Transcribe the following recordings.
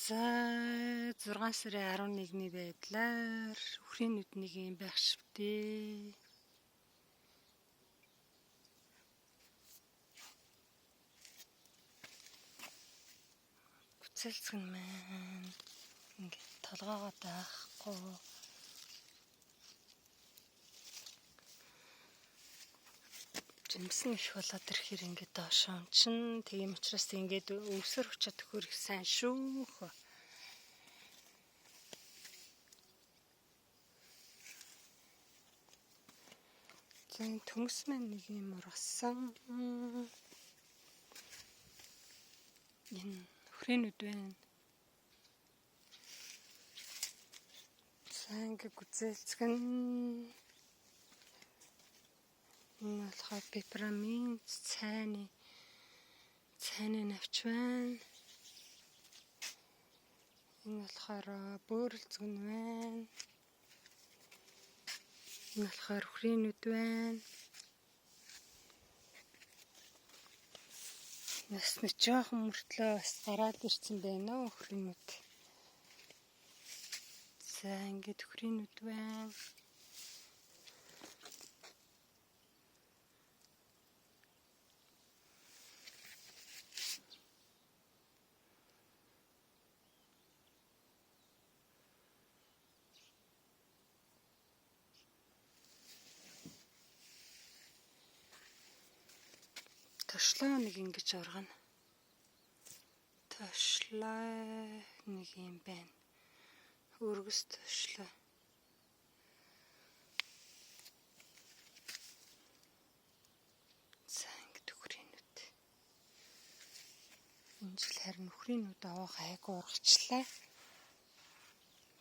За 6 сарын 11-ний байдлаар үхрийн нүднийг юм байх швдээ. Бүцэлцгэн маань ингээд толгоогоо даахгүй. Жимсэн их болоод ирэхээр ингээд доош ончин. Тийм учраас ингээд өвсөр хүчээд хөрөх сайн шүү. Зэн төмс маань нэг юм ургасан. Энэ үхрийн нүд байна. За ингээд гүзэлцгэн. Энэ болохоор пепрамин цайны навч байна. Энэ болохоор бөөрөлцгэн байна. Энэ болохоор үхрийн нүд байна. Нас нь жоохон мөртлөө бас гараад ирсэн байна уу үхрийн нүд. За ингээд үхрийн нүд байна. Тошлоо нэг ингэж ургана. Тошлоо нэг юм байна. Өргөс тошлоо. За ингэж үхрийн нүд. Энэ жил харин үхрийн нүд аваа гайгүй ургачлаа.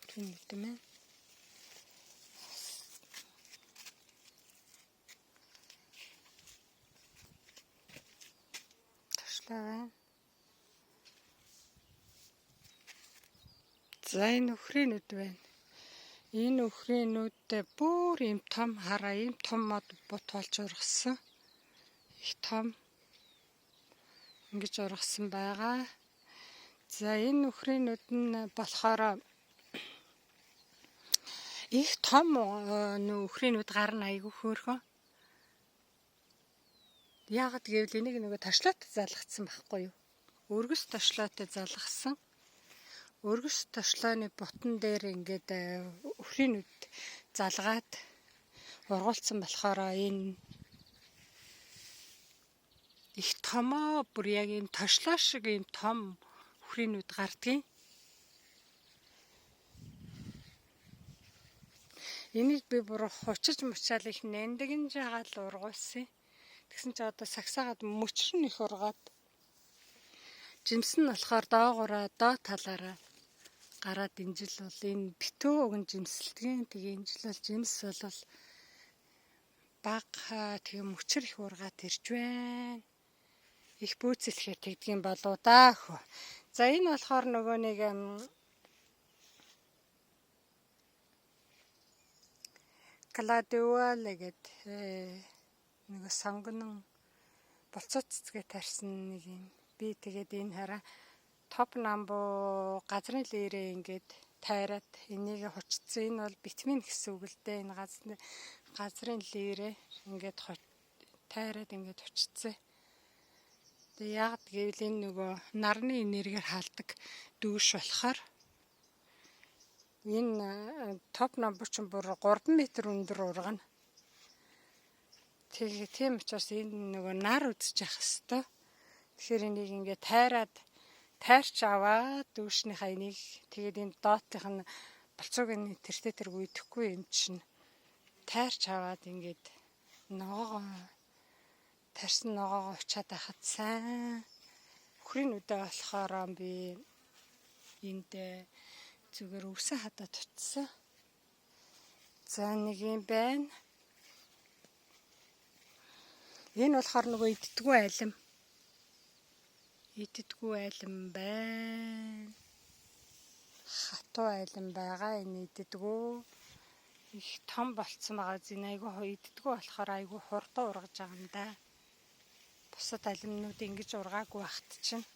Үхрийн нүд мэн. Байна. За энэ үхрийн нүд байна. Энэ үхрийн нүдтэй бүр юм том хараа, юм том мод бут болж ургасан. Их том. Ингэж ургасан байгаа. За энэ үхрийн нүд нь болохоор их том үхрийн нүд гарна айгүй хөөрхөн. Яагаад гэвэл энийг нөгөө тошлоотой залгацсан байхгүй юу? Өргөс тошлоотой залгасан. Өргөс тошлооны бутан дээр ингээд үхрийн нүд залгаад ургуулсан болохоор энэ их томоо бүр яг юм тошлоо шиг юм том үхрийн нүд гардгийг. Энийг би бүр хучиж мучаал их нэндэгэн жагаал ургуулсан. Тэгсэн чи одоо сагсаагаад мөчрөн их ургаад жимс нь болохоор доогоороо доо талаараа гараад энэ жил бол энэ битүү өгн жимсэлтгийн тэгээ энэ жил бол жимс бол баг тэгээ мөчр их ургаад ирж байна. Их бөөцөлхөө тэгдгийн болоо даа хөө. За энэ болохоор нөгөө нэг каладуале гэдэг нэг сонгонон болцоо цэцгээ тарьсан нэг юм. Би тэгээд энэ хараа топ намбу газрын лээрээ ингээд тайраад энийг хучцсан. Энэ бол витамин гэсэн үг л дээ. Энэ газрын лээрээ ингээд тайраад ингээд хучцсан. Тэгээ яагаад гэвэл энэ нөгөө нарны энергиэр халдаг дүүш болохоор энэ топ намбу ч бүр 3 м өндөр ургана. Тэгээ тийм учраас энэ нөгөө нар үзэж явах хэвээр. Тэгэхээр энийг ингээд тайрч аваад дүүшнийхаа энийг тэгээд энэ доотынх нь болцоог нь тэртээ тэргүй идэхгүй юм чинь тайрч аваад ингээд тарьсан ногоогоо учаад байхад сайн. Үхрийн нүдээ болохоор би энд зүгээр өвсөн хадаад утсан. За нэг юм байна. Энэ болохоор нөгөө иддэггүй айлм. Иддэггүй айлм байна. Хатуу айлм байгаа. Энэ иддэггүй. Их том болцсон байгаа. Зин айгүй иддэггүй болохоор айгүй хурдан ургаж байгаа юм да. Бусад айлмнууд ингэж ургаагүй байхт чинь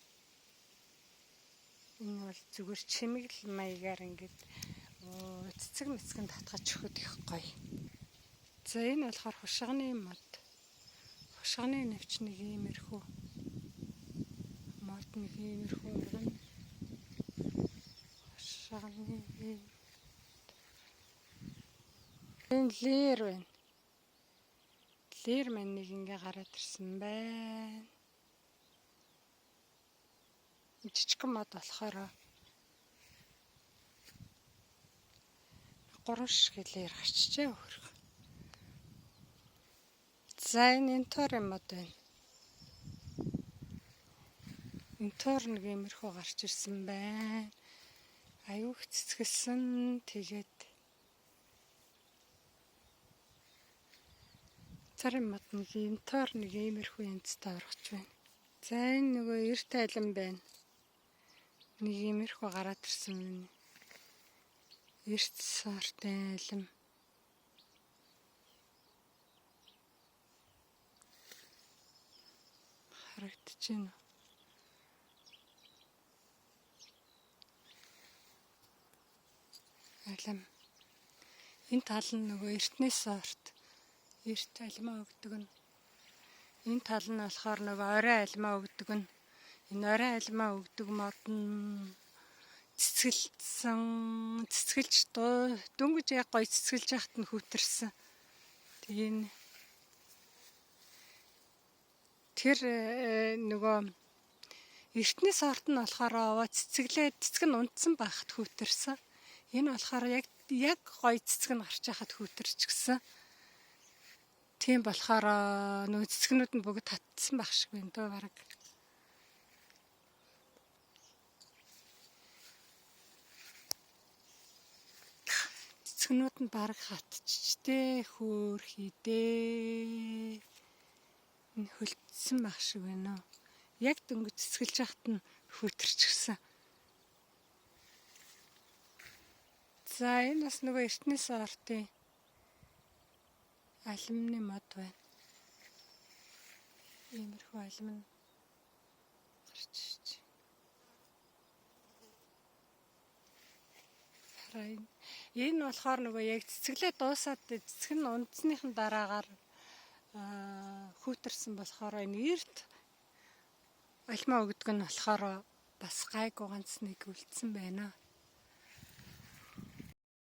Энэ бол зүгээр чимэглэл маягаар ингээд цэцэг мэцгэн татгаж өгөхөд их гоё. За энэ болохоор хушганы мод. Хушганы навч нэг иймэрхүү. Мод нэг иймэрхүү ургана. Хушганы энэ лэр байна. Лэр маань нэг ингээ гараад ирсэн байна. Жижигхэн мод болохоор 3 ширхэг лэр гарчжээ хөрх. За энэ энтор мод байна. Энтор нэг иймэрхүү гарч ирсэн байна. Аюух цэцгэлсэн тэгээд царын мод нэг энтор нэг иймэрхүү янзтай оргож байна. За энэ нөгөө эрт айлан байна. Нэг иймэрхүү гараад ирсэн байна. Эрт сортой айлан. Харагдаж байна. Айлан. Энэ тал нь нөгөө эртний сорт. Эрт айлмаа өгдөг нь. Энэ тал нь болохоор нөгөө орой айлмаа өгдөг нь. Энэ орой айлмаа өгдөг мод нь цэцгэлж дөнгөж яг гоё цэцгэлж яхад нь хүүтэрсэн. Тэгээ тэр нөгөө эртний сорт нь болохоор цэцэг нь унтсан байхад хүүтэрсэн. Энэ болохоор яг гоё цэцэг нь гарч яхад хүүтэрч гисэн. Тийм болохоор нөгөө цэцгнүүд нь бүгд татсан байх шиг байна дөө бараг. Цэцгнүүд нь бараг хатчтэй хөөхидээ. Энэ хөлтсөн байх шиг байна. Яг дөнгөж цэцгэлж яхад нь хүүтэрч гисэн. За энэ бас нөгөө эртний сортын алюминий мод байна. Иймэрхүү алюмин гарч ирж байна. Энэ болохоор нөгөө яг цэцгэлээ дуусаад цэцэг нь унтсныхын дараагаар хүүтэрсэн болохоор энэ эрт алюмаа өгдөг нь болохоор бас гайгүй ганц нэг үлдсэн байна.